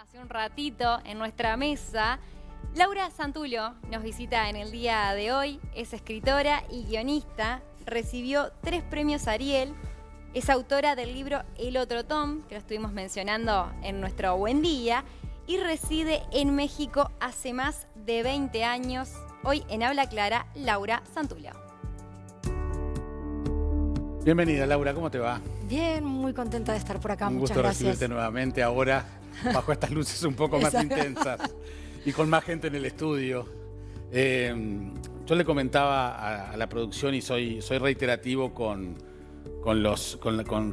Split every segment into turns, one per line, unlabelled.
hace un ratito en nuestra mesa. Laura Santullo nos visita en el día de hoy. Es escritora y guionista. Recibió 3 premios Ariel. Es autora del libro El Otro Tom, que lo estuvimos mencionando en nuestro Buen Día. Y reside en México hace más de 20 años. Hoy en Habla Clara, Laura Santullo.
Bienvenida, Laura, ¿cómo te va?
Bien, muy contenta de estar por acá, muchas
gusto
gracias.
recibirte nuevamente ahora, bajo estas luces un poco más intensas y con más gente en el estudio. Yo le comentaba a la producción y soy reiterativo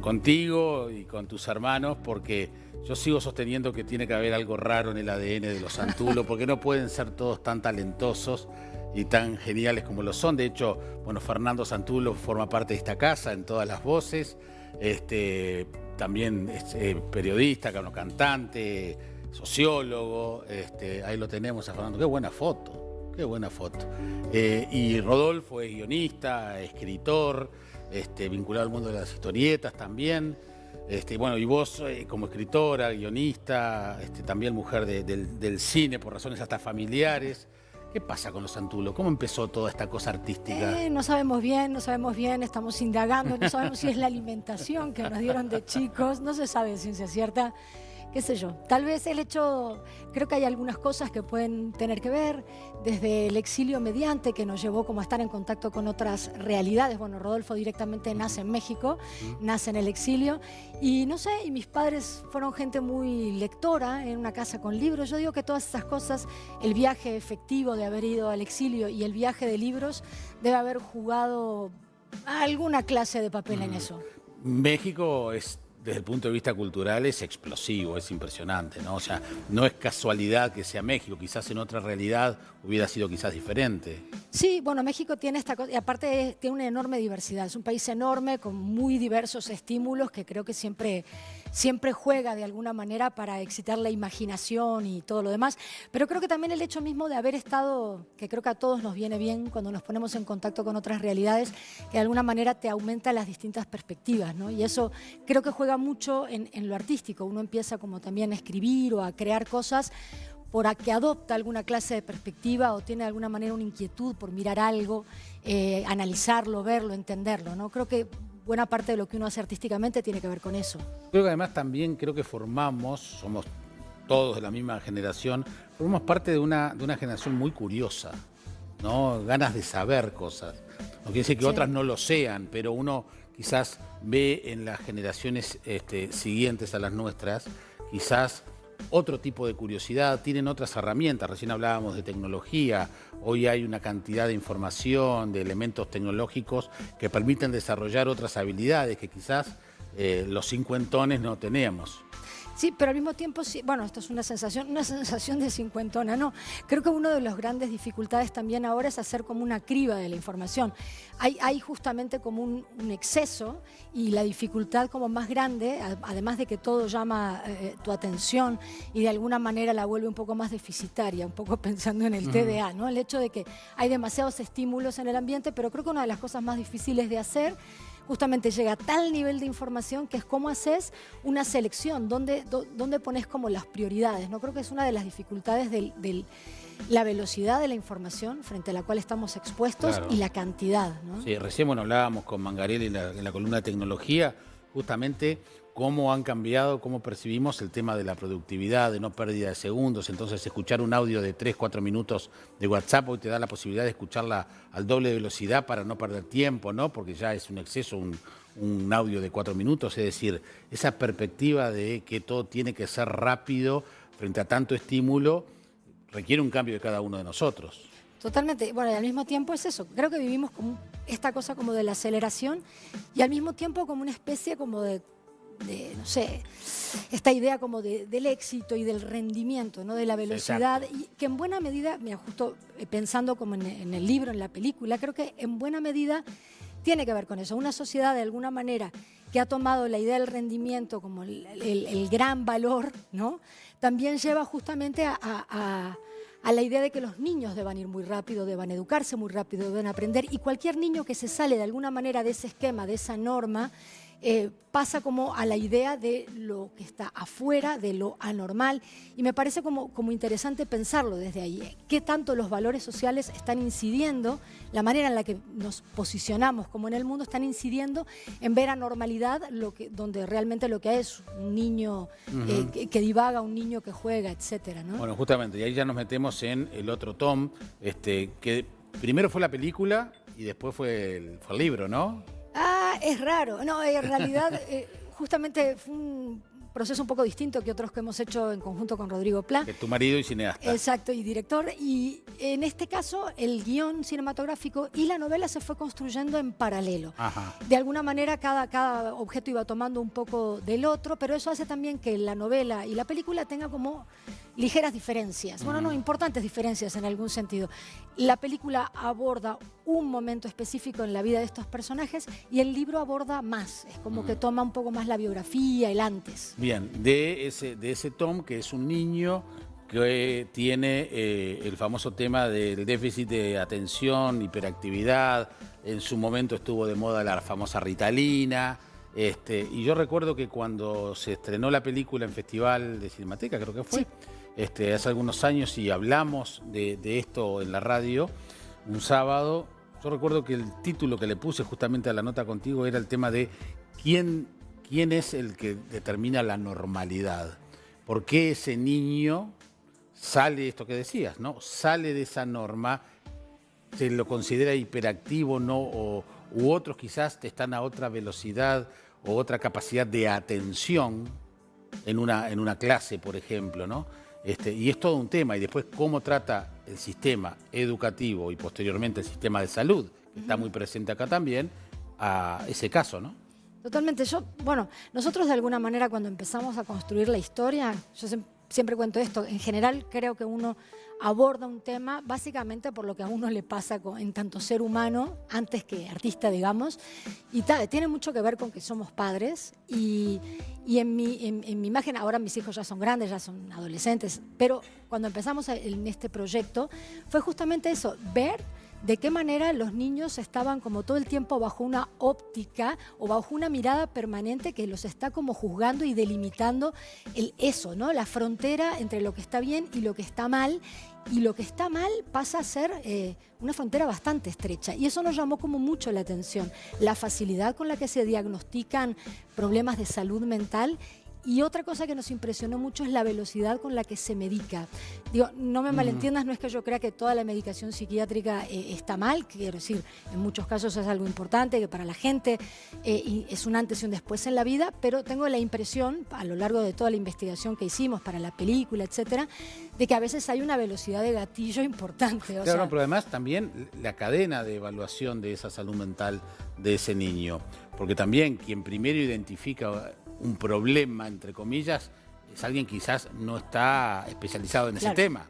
contigo y con tus hermanos, porque yo sigo sosteniendo que tiene que haber algo raro en el ADN de los Santullo, porque no pueden ser todos tan talentosos y tan geniales como lo son. De hecho, bueno, Fernando Santullo forma parte de esta casa en todas las voces. También es periodista, cantante, sociólogo. Ahí lo tenemos a Fernando. Qué buena foto, qué buena foto. Y Rodolfo es guionista, escritor, vinculado al mundo de las historietas también. Bueno, y vos como escritora, guionista, también mujer del cine por razones hasta familiares. ¿Qué pasa con los Santullo? ¿Cómo empezó toda esta cosa artística?
No sabemos bien, estamos indagando, no sabemos si es la alimentación que nos dieron de chicos, no se sabe de ciencia cierta, qué sé yo. Tal vez el hecho, creo que hay algunas cosas que pueden tener que ver, desde el exilio mediante, que nos llevó como a estar en contacto con otras realidades. Bueno, Rodolfo directamente nace en México, nace en el exilio, y no sé, y mis padres fueron gente muy lectora, en una casa con libros. Yo digo que todas esas cosas, el viaje efectivo de haber ido al exilio y el viaje de libros, debe haber jugado alguna clase de papel en eso.
México es, desde el punto de vista cultural, es explosivo, es impresionante, ¿no? O sea, no es casualidad que sea México, quizás en otra realidad hubiera sido quizás diferente.
Sí, bueno, México tiene esta cosa, y aparte tiene una enorme diversidad, es un país enorme con muy diversos estímulos que creo que siempre juega de alguna manera para excitar la imaginación y todo lo demás, pero creo que también el hecho mismo de haber estado, que creo que a todos nos viene bien cuando nos ponemos en contacto con otras realidades, que de alguna manera te aumenta las distintas perspectivas, ¿no? Y eso creo que juega mucho en lo artístico. Uno empieza como también a escribir o a crear cosas por a que adopta alguna clase de perspectiva o tiene de alguna manera una inquietud por mirar algo, analizarlo, verlo, entenderlo, ¿no? Creo que buena parte de lo que uno hace artísticamente tiene que ver con eso.
Creo que además también somos todos de la misma generación, formamos parte de una generación muy curiosa, ¿no? Ganas de saber cosas. No quiere decir que otras no lo sean, pero uno quizás ve en las generaciones siguientes a las nuestras, quizás otro tipo de curiosidad, tienen otras herramientas. Recién hablábamos de tecnología, hoy hay una cantidad de información, de elementos tecnológicos que permiten desarrollar otras habilidades que quizás los cincuentones no tenemos.
Sí, pero al mismo tiempo, sí, bueno, esto es una sensación de cincuentona, no. Creo que una de las grandes dificultades también ahora es hacer como una criba de la información. Hay justamente como un exceso y la dificultad como más grande, además de que todo llama tu atención y de alguna manera la vuelve un poco más deficitaria, un poco pensando en el TDA, ¿no? El hecho de que hay demasiados estímulos en el ambiente, pero creo que una de las cosas más difíciles de hacer justamente llega a tal nivel de información que es cómo haces una selección, dónde pones como las prioridades, ¿no? Creo que es una de las dificultades de la velocidad de la información frente a la cual estamos expuestos, claro, y la cantidad, ¿no?
Sí, recién hablábamos con Mangarelli en la columna de tecnología, justamente cómo han cambiado, cómo percibimos el tema de la productividad, de no pérdida de segundos. Entonces, escuchar un audio de 3, 4 minutos de WhatsApp hoy te da la posibilidad de escucharla al doble de velocidad para no perder tiempo, ¿no? Porque ya es un exceso un audio de 4 minutos. Es decir, esa perspectiva de que todo tiene que ser rápido frente a tanto estímulo requiere un cambio de cada uno de nosotros.
Totalmente. Bueno, y al mismo tiempo es eso. Creo que vivimos como esta cosa como de la aceleración y al mismo tiempo como una especie como de no sé, esta idea como del éxito y del rendimiento, ¿no? De la velocidad. Exacto. Y que en buena medida, mira, justo pensando como en el libro, en la película, creo que en buena medida tiene que ver con eso. Una sociedad de alguna manera que ha tomado la idea del rendimiento como el gran valor, ¿no? También lleva justamente a la idea de que los niños deban ir muy rápido, deban educarse muy rápido, deben aprender, y cualquier niño que se sale de alguna manera de ese esquema, de esa norma, pasa como a la idea de lo que está afuera, de lo anormal, y me parece como interesante pensarlo desde ahí. ¿Qué tanto los valores sociales están incidiendo, la manera en la que nos posicionamos como en el mundo, están incidiendo en ver anormalidad donde realmente lo que hay es un niño que divaga, un niño que juega, etcétera, ¿no?
Bueno, justamente, y ahí ya nos metemos en el otro Tom, que primero fue la película y después fue el libro, ¿no?
Ah, es raro. No, en realidad justamente fue un proceso un poco distinto que otros que hemos hecho en conjunto con Rodrigo Pla.
Que tu marido y cineasta.
Exacto, y director. Y en este caso, el guión cinematográfico y la novela se fue construyendo en paralelo.
Ajá.
De alguna manera, cada objeto iba tomando un poco del otro, pero eso hace también que la novela y la película tengan como ligeras diferencias. Bueno, no, importantes diferencias en algún sentido. La película aborda un momento específico en la vida de estos personajes y el libro aborda más. Es como que toma un poco más la biografía, el antes.
Bien, de ese Tom, que es un niño que tiene el famoso tema del déficit de atención, hiperactividad. En su momento estuvo de moda la famosa Ritalina. Y yo recuerdo que cuando se estrenó la película en Festival de Cinemateca, creo que fue, sí, hace algunos años, y hablamos de esto en la radio un sábado, yo recuerdo que el título que le puse justamente a la nota contigo era el tema de quién es el que determina la normalidad. ¿Por qué ese niño sale, esto que decías, ¿no? Sale de esa norma, se lo considera hiperactivo, ¿no? U otros quizás están a otra velocidad o otra capacidad de atención en una clase, por ejemplo, ¿no? Y es todo un tema. Y después cómo trata el sistema educativo y posteriormente el sistema de salud, que está muy presente acá también, a ese caso, ¿no?
Totalmente. Nosotros de alguna manera cuando empezamos a construir la historia, yo siempre cuento esto, en general creo que uno aborda un tema básicamente por lo que a uno le pasa en tanto ser humano, antes que artista, digamos, y tiene mucho que ver con que somos padres y en mi imagen, ahora mis hijos ya son grandes, ya son adolescentes, pero cuando empezamos en este proyecto fue justamente eso, ver de qué manera los niños estaban como todo el tiempo bajo una óptica o bajo una mirada permanente que los está como juzgando y delimitando eso, ¿no? La frontera entre lo que está bien y lo que está mal. Y lo que está mal pasa a ser una frontera bastante estrecha. Y eso nos llamó como mucho la atención. La facilidad con la que se diagnostican problemas de salud mental. Y otra cosa que nos impresionó mucho es la velocidad con la que se medica. Digo, no me malentiendas, no es que yo crea que toda la medicación psiquiátrica está mal, quiero decir, en muchos casos es algo importante, que para la gente y es un antes y un después en la vida, pero tengo la impresión, a lo largo de toda la investigación que hicimos para la película, etcétera, de que a veces hay una velocidad de gatillo importante.
Claro, pero además también la cadena de evaluación de esa salud mental de ese niño, porque también quien primero identifica un problema, entre comillas, es alguien que quizás no está especializado en ese tema,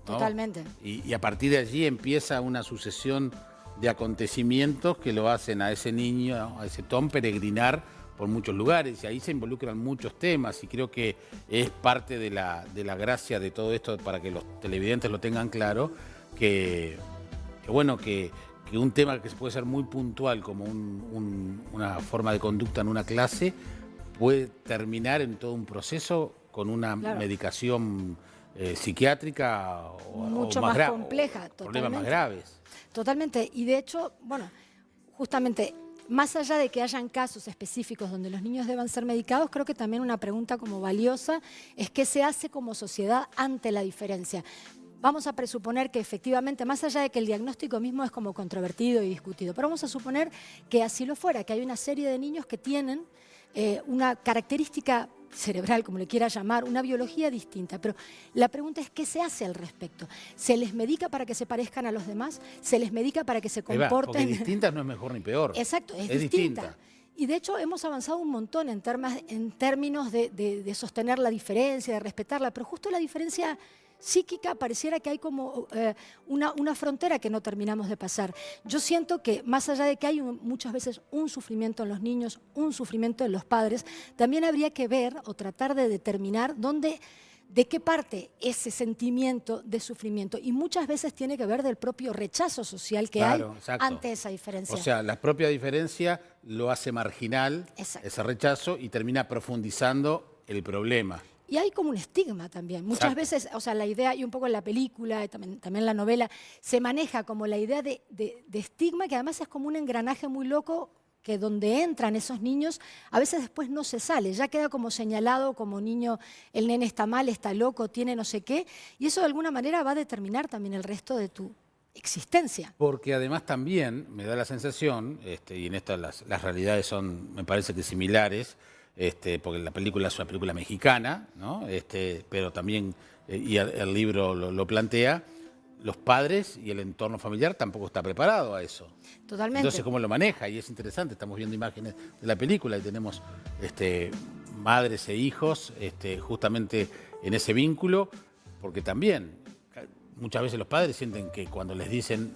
¿no?
Totalmente.
Y a partir de allí empieza una sucesión de acontecimientos que lo hacen a ese niño, a ese Tom, peregrinar por muchos lugares, y ahí se involucran muchos temas, y creo que es parte de la gracia de todo esto, para que los televidentes lo tengan claro, que un tema que puede ser muy puntual, como una forma de conducta en una clase, puede terminar en todo un proceso con una medicación psiquiátrica
mucho más compleja,
problemas más graves.
Totalmente. Y de hecho, justamente, más allá de que hayan casos específicos donde los niños deban ser medicados, creo que también una pregunta como valiosa es qué se hace como sociedad ante la diferencia. Vamos a presuponer que efectivamente, más allá de que el diagnóstico mismo es como controvertido y discutido, pero vamos a suponer que así lo fuera, que hay una serie de niños que tienen una característica cerebral, como le quiera llamar, una biología distinta. Pero la pregunta es, ¿qué se hace al respecto? ¿Se les medica para que se parezcan a los demás? ¿Se les medica para que se comporten?
Porque distintas no es mejor ni peor.
Exacto, es distinta. Y de hecho hemos avanzado un montón en términos de sostener la diferencia, de respetarla, pero justo la diferencia psíquica pareciera que hay como una frontera que no terminamos de pasar. Yo siento que más allá de que hay muchas veces un sufrimiento en los niños, un sufrimiento en los padres, también habría que ver o tratar de determinar dónde ¿De qué parte ese sentimiento de sufrimiento? Y muchas veces tiene que ver del propio rechazo social que
Claro,
hay
exacto.
ante esa diferencia.
O sea, la propia diferencia lo hace marginal,
Exacto.
ese rechazo, y termina profundizando el problema.
Y hay como un estigma también. Muchas
Exacto.
veces, o sea, la idea, y un poco en la película, y también en la novela, se maneja como la idea de estigma, que además es como un engranaje muy loco, que donde entran esos niños, a veces después no se sale, ya queda como señalado como niño, el nene está mal, está loco, tiene no sé qué, y eso de alguna manera va a determinar también el resto de tu existencia.
Porque además también me da la sensación, y en esto las realidades son, me parece que similares, porque la película es una película mexicana, ¿no? Pero también, y el libro lo plantea, los padres y el entorno familiar tampoco está preparado a eso.
Totalmente.
Entonces, ¿cómo lo maneja? Y es interesante, estamos viendo imágenes de la película y tenemos madres e hijos justamente en ese vínculo, porque también muchas veces los padres sienten que cuando les dicen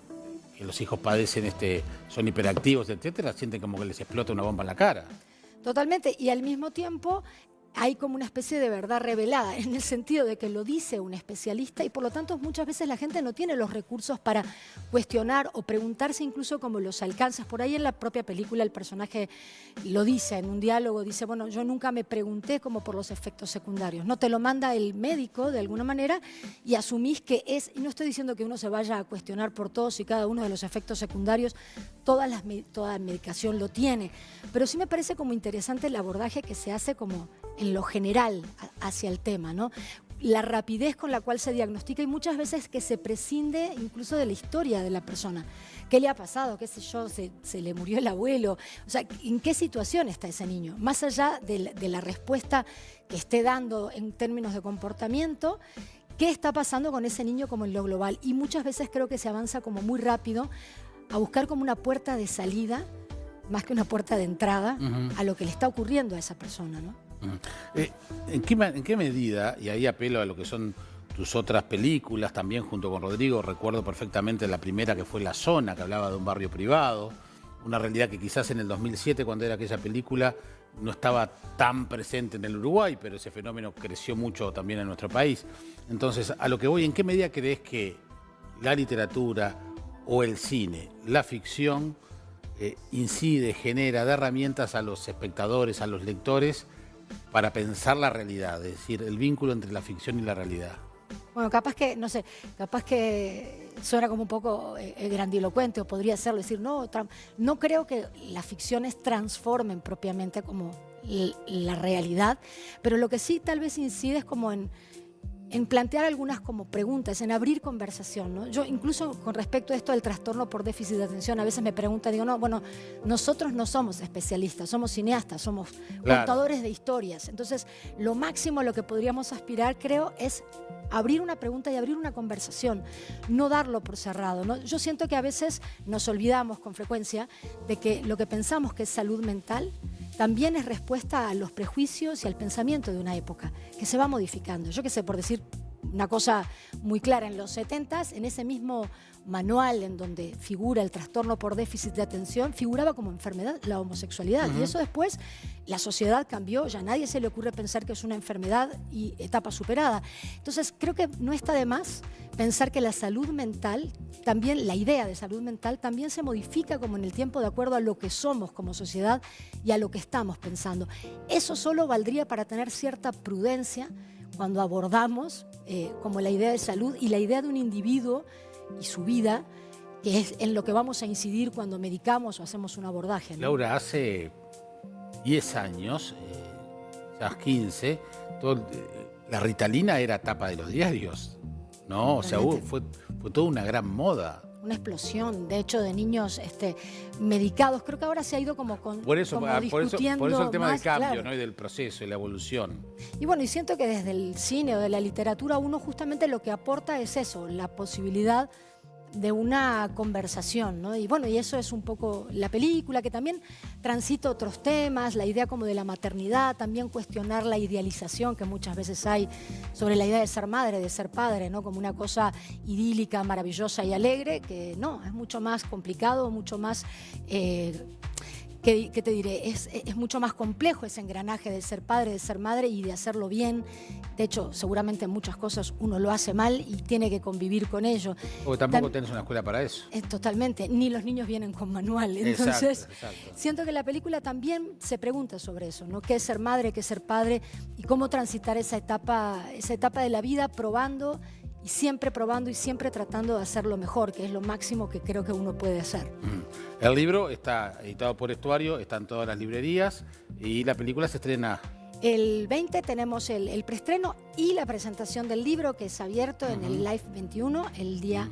que los hijos padecen, son hiperactivos, etcétera, sienten como que les explota una bomba en la cara.
Totalmente, y al mismo tiempo hay como una especie de verdad revelada, en el sentido de que lo dice un especialista y por lo tanto muchas veces la gente no tiene los recursos para cuestionar o preguntarse incluso cómo los alcanzas. Por ahí en la propia película el personaje lo dice, en un diálogo dice, bueno, yo nunca me pregunté como por los efectos secundarios. No te lo manda el médico de alguna manera y asumís que es, y no estoy diciendo que uno se vaya a cuestionar por todos y cada uno de los efectos secundarios, toda medicación lo tiene, pero sí me parece como interesante el abordaje que se hace como en lo general hacia el tema, ¿no? La rapidez con la cual se diagnostica y muchas veces que se prescinde incluso de la historia de la persona. ¿Qué le ha pasado? ¿Qué sé yo? ¿Se le murió el abuelo? O sea, ¿en qué situación está ese niño? Más allá de la respuesta que esté dando en términos de comportamiento, ¿qué está pasando con ese niño como en lo global? Y muchas veces creo que se avanza como muy rápido a buscar como una puerta de salida, más que una puerta de entrada, a lo que le está ocurriendo a esa persona, ¿no?
¿En qué medida, y ahí apelo a lo que son tus otras películas, también junto con Rodrigo, recuerdo perfectamente la primera que fue La Zona, que hablaba de un barrio privado, una realidad que quizás en el 2007, cuando era aquella película, no estaba tan presente en el Uruguay, pero ese fenómeno creció mucho también en nuestro país. Entonces, a lo que voy, ¿en qué medida crees que la literatura o el cine, la ficción, incide, genera, da herramientas a los espectadores, a los lectores, para pensar la realidad, es decir, el vínculo entre la ficción y la realidad?
Bueno, capaz que, no sé, capaz que suena como un poco grandilocuente o podría serlo, decir, no creo que las ficciones transformen propiamente como la realidad, pero lo que sí tal vez incide es como en plantear algunas como preguntas, en abrir conversación, ¿no? Yo incluso con respecto a esto del trastorno por déficit de atención, a veces me preguntan, digo, no, bueno, nosotros no somos especialistas, somos cineastas, somos contadores de historias. Entonces, lo máximo a lo que podríamos aspirar, creo, es abrir una pregunta y abrir una conversación, no darlo por cerrado, ¿no? Yo siento que a veces nos olvidamos con frecuencia de que lo que pensamos que es salud mental también es respuesta a los prejuicios y al pensamiento de una época que se va modificando. Yo qué sé, por decir una cosa muy clara, en los 70s, en ese mismo manual en donde figura el trastorno por déficit de atención, figuraba como enfermedad la homosexualidad. Y eso después, la sociedad cambió, ya a nadie se le ocurre pensar que es una enfermedad y etapa superada. Entonces, creo que no está de más pensar que la salud mental, también la idea de salud mental, también se modifica como en el tiempo de acuerdo a lo que somos como sociedad y a lo que estamos pensando. Eso solo valdría para tener cierta prudencia cuando abordamos como la idea de salud y la idea de un individuo y su vida, que es en lo que vamos a incidir cuando medicamos o hacemos un abordaje, ¿no?
Laura, hace 10 años, ya 15, la Ritalina era tapa de los diarios, ¿no? O sea, fue toda una gran moda.
Una explosión, de hecho, de niños medicados. Creo que ahora se ha ido como discutiendo
por eso el tema
más,
del cambio,
claro,
¿no? Y del proceso y la evolución.
Y bueno, y siento que desde el cine o de la literatura uno justamente lo que aporta es eso, la posibilidad de una conversación, ¿no? Y bueno, y eso es un poco la película, que también transita otros temas, la idea como de la maternidad, también cuestionar la idealización que muchas veces hay sobre la idea de ser madre, de ser padre, ¿no? Como una cosa idílica, maravillosa y alegre, que no, es mucho más complicado, mucho más ¿Qué te diré? Es mucho más complejo ese engranaje de ser padre, de ser madre y de hacerlo bien. De hecho, seguramente en muchas cosas uno lo hace mal y tiene que convivir con ello.
Porque tampoco tenés una escuela para eso.
Totalmente, ni los niños vienen con manual. Entonces,
exacto.
siento que la película también se pregunta sobre eso, ¿no? ¿Qué es ser madre, qué es ser padre y cómo transitar esa etapa de la vida probando y siempre tratando de hacerlo mejor, que es lo máximo que creo que uno puede hacer.
El libro está editado por Estuario, está en todas las librerías y la película se estrena.
El 20 tenemos el preestreno y la presentación del libro, que es abierto en el Live 21, el día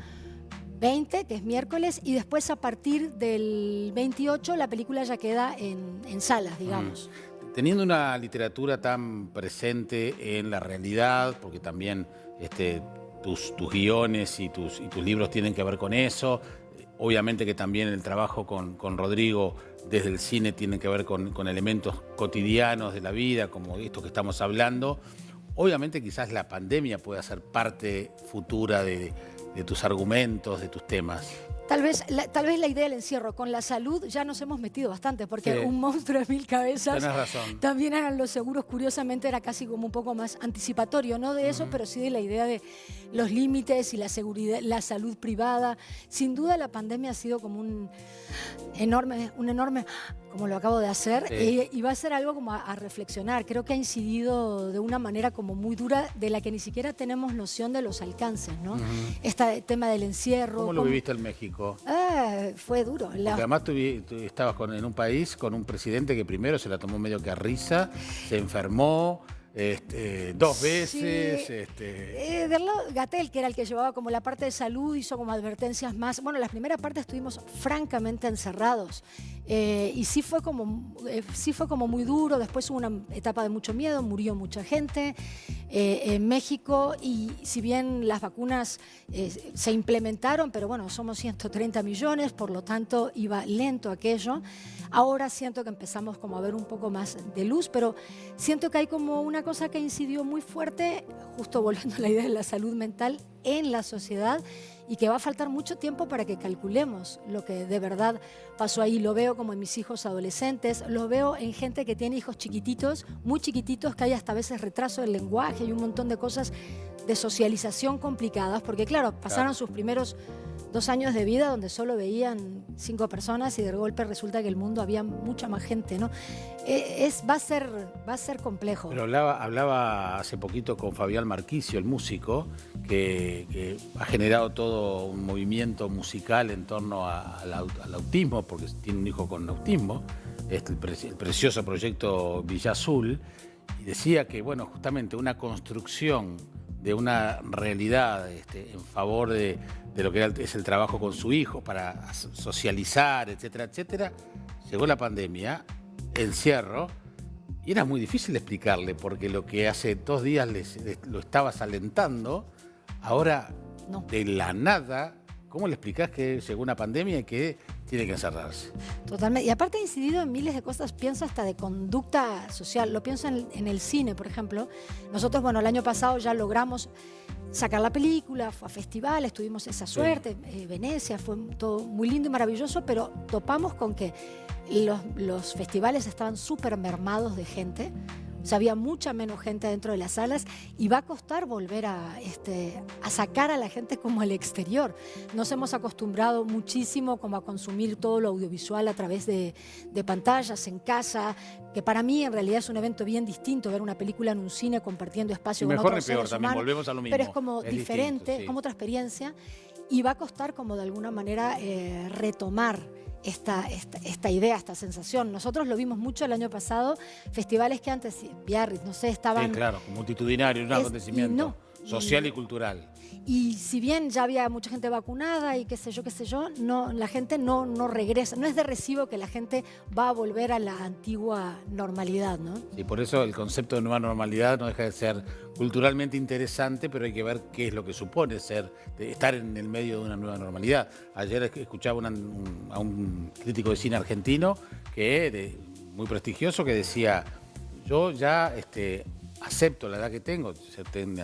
20, que es miércoles, y después a partir del 28 la película ya queda en salas, digamos.
Teniendo una literatura tan presente en la realidad, porque también tus guiones y tus libros tienen que ver con eso, obviamente que también el trabajo con Rodrigo desde el cine tiene que ver con elementos cotidianos de la vida, como esto que estamos hablando. Obviamente quizás la pandemia pueda ser parte futura de tus argumentos, de tus temas.
Tal vez la idea del encierro con la salud ya nos hemos metido bastante, porque un monstruo de 1000 cabezas.
Tenés razón.
También eran los seguros, curiosamente era casi como un poco más anticipatorio, no de eso, pero sí de la idea de los límites y la seguridad, la salud privada. Sin duda la pandemia ha sido como un enorme, como lo acabo de hacer, y va a ser algo como a reflexionar. Creo que ha incidido de una manera como muy dura, de la que ni siquiera tenemos noción de los alcances, ¿no? Este tema del encierro.
¿Cómo lo viviste en México?
Fue duro.
Porque además tú estabas en un país con un presidente que primero se la tomó medio que a risa, se enfermó 2 veces.
Del lado Gatell, que era el que llevaba como la parte de salud, hizo como advertencias más. Bueno, las primeras partes estuvimos francamente encerrados. Y sí fue como muy duro. Después hubo una etapa de mucho miedo, murió mucha gente en México, y si bien las vacunas se implementaron, pero bueno, somos 130 millones, por lo tanto iba lento aquello. Ahora siento que empezamos como a ver un poco más de luz, pero siento que hay como una cosa que incidió muy fuerte, justo volviendo a la idea de la salud mental en la sociedad, y que va a faltar mucho tiempo para que calculemos lo que de verdad pasó ahí. Lo veo como en mis hijos adolescentes, lo veo en gente que tiene hijos chiquititos, muy chiquititos, que hay hasta a veces retraso del lenguaje y un montón de cosas de socialización complicadas, porque claro, pasaron sus primeros 2 años de vida donde solo veían 5 personas y de golpe resulta que el mundo había mucha más gente, ¿no? Va a ser complejo.
Pero hablaba hace poquito con Fabián Marquicio, el músico, que ha generado todo un movimiento musical en torno al autismo, porque tiene un hijo con autismo, el precioso proyecto Villa Azul, y decía que, bueno, justamente una construcción de una realidad en favor de lo que es el trabajo con su hijo, para socializar, etcétera, etcétera. Llegó la pandemia, encierro, y era muy difícil explicarle, porque lo que hace 2 días lo estabas alentando, ahora
no.
De la nada, ¿cómo le explicás que llegó una pandemia y que tiene que encerrarse?
Totalmente. Y aparte ha incidido en miles de cosas, pienso hasta de conducta social. Lo pienso en el cine, por ejemplo. Nosotros, bueno, el año pasado ya logramos sacar la película, fue a festivales, tuvimos esa suerte, Venecia, fue todo muy lindo y maravilloso, pero topamos con que los festivales estaban súper mermados de gente. O sea, había mucha menos gente dentro de las salas, y va a costar volver a sacar a la gente como al exterior. Nos hemos acostumbrado muchísimo como a consumir todo lo audiovisual a través de pantallas en casa, que para mí en realidad es un evento bien distinto ver una película en un cine compartiendo espacio con otros seres humanos.
Volvemos a lo mismo.
Pero es como diferente,
distinto, sí.
Como otra experiencia, y va a costar como de alguna manera retomar esta idea, esta sensación. Nosotros lo vimos mucho el año pasado, festivales que antes, Biarritz, no sé, estaban...
Sí, claro, multitudinario, un acontecimiento social y cultural.
Y si bien ya había mucha gente vacunada y qué sé yo, no, la gente no regresa. No es de recibo que la gente va a volver a la antigua normalidad, ¿no?
Y por eso el concepto de nueva normalidad no deja de ser culturalmente interesante, pero hay que ver qué es lo que supone estar en el medio de una nueva normalidad. Ayer escuchaba a un crítico de cine argentino muy prestigioso, que decía: yo ya acepto la edad que tengo,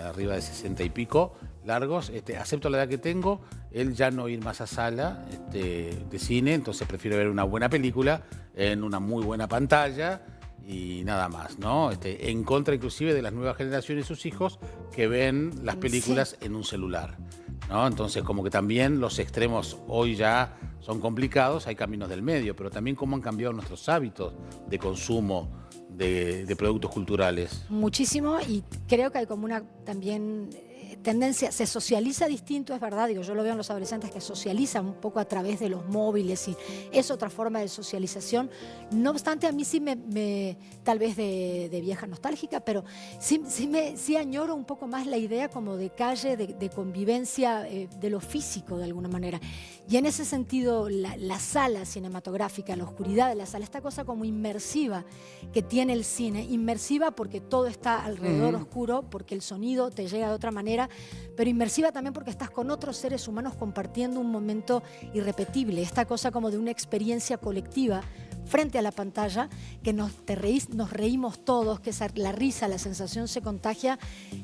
arriba de 60 y pico, largos, acepto la edad que tengo, el ya no ir más a sala de cine, entonces prefiero ver una buena película en una muy buena pantalla y nada más, ¿no? En contra inclusive de las nuevas generaciones y sus hijos que ven las películas en un celular, ¿no? Entonces como que también los extremos hoy ya son complicados, hay caminos del medio, pero también cómo han cambiado nuestros hábitos de consumo de productos culturales.
Muchísimo, y creo que hay como una también tendencia, se socializa distinto, es verdad, digo, yo lo veo en los adolescentes que socializan un poco a través de los móviles y es otra forma de socialización. No obstante, a mí sí tal vez de vieja nostálgica, pero sí añoro un poco más la idea como de calle, de convivencia, de lo físico de alguna manera. Y en ese sentido, la sala cinematográfica, la oscuridad de la sala, esta cosa como inmersiva que tiene el cine, inmersiva porque todo está alrededor oscuro, porque el sonido te llega de otra manera, pero inmersiva también porque estás con otros seres humanos compartiendo un momento irrepetible, esta cosa como de una experiencia colectiva frente a la pantalla, que nos reímos todos, que la risa, la sensación se contagia,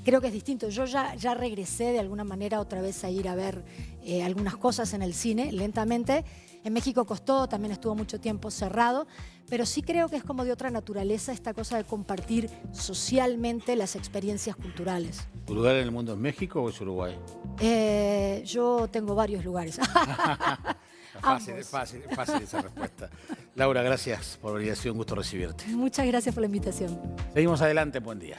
creo que es distinto. Yo ya regresé de alguna manera otra vez a ir a ver algunas cosas en el cine, lentamente. En México costó, también estuvo mucho tiempo cerrado, pero sí creo que es como de otra naturaleza esta cosa de compartir socialmente las experiencias culturales.
¿Tu lugar en el mundo es México o es Uruguay?
Yo tengo varios lugares.
Es fácil esa respuesta. Laura, gracias por venir, ha sido un gusto recibirte.
Muchas gracias por la invitación.
Seguimos adelante, buen día.